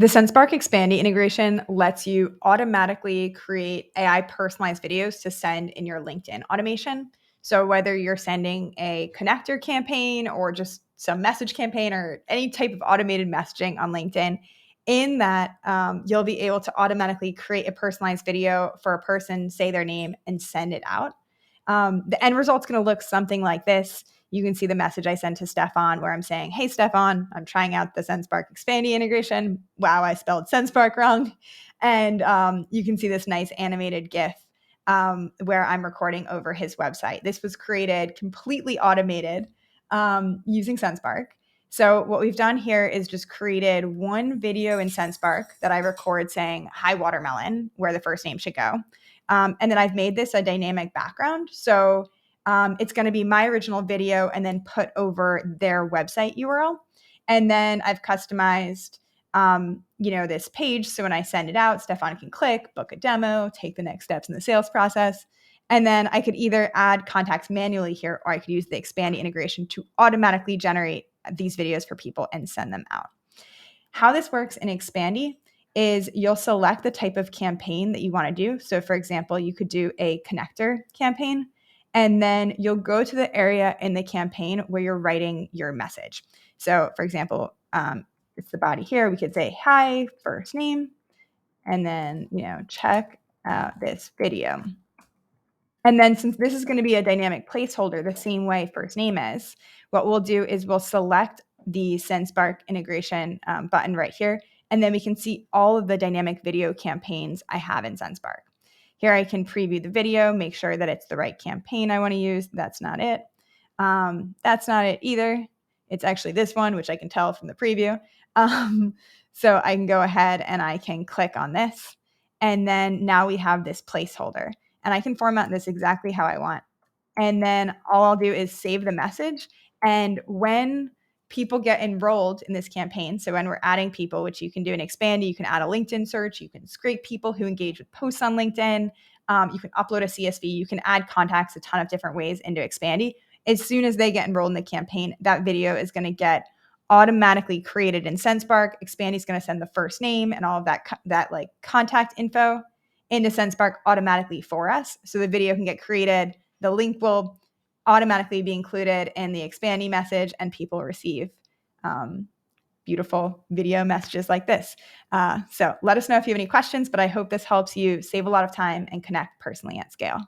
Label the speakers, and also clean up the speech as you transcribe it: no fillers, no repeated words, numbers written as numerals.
Speaker 1: The Sendspark Expandi integration lets you automatically create AI personalized videos to send in your LinkedIn automation. So whether you're sending a connector campaign or just some message campaign or any type of automated messaging on LinkedIn, in that you'll be able to automatically create a personalized video for a person, say their name, and send it out. The end result's going to look something like this. You can see the message I sent to Stefan where I'm saying, hey, Stefan, I'm trying out the Sendspark Expandi integration. Wow, I spelled Sendspark wrong. And you can see this nice animated GIF where I'm recording over his website. This was created completely automated using Sendspark. So what we've done here is just created one video in Sendspark that I record saying, hi, watermelon, where the first name should go. And then I've made this a dynamic background. So it's going to be my original video and then put over their website URL. And then I've customized, this page. So when I send it out, Stefan can click, book a demo, take the next steps in the sales process. And then I could either add contacts manually here, or I could use the Expandi integration to automatically generate these videos for people and send them out. How this works in Expandi is you'll select the type of campaign that you want to do. So for example, you could do a connector campaign, and then you'll go to the area in the campaign where you're writing your message. So for example, it's the body here. We could say, hi, first name, and then, check out this video. And then since this is going to be a dynamic placeholder the same way first name is, what we'll do is we'll select the Sendspark integration button right here, and then we can see all of the dynamic video campaigns I have in Sendspark. Here I can preview the video, make sure that it's the right campaign I want to use. That's not it. That's not it either. It's actually this one, which I can tell from the preview. So I can go ahead and I can click on this. And then now we have this placeholder. And I can format this exactly how I want. And then all I'll do is save the message. And when people get enrolled in this campaign, so when we're adding people, which you can do in Expandi, you can add a LinkedIn search, you can scrape people who engage with posts on LinkedIn, you can upload a CSV, you can add contacts a ton of different ways into Expandi. As soon as they get enrolled in the campaign, that video is going to get automatically created in Sendspark. Expandi is going to send the first name and all of that like contact info into Sendspark automatically for us. So the video can get created. The link will automatically be included in the Expandi message, and people receive beautiful video messages like this. So let us know if you have any questions, but I hope this helps you save a lot of time and connect personally at scale.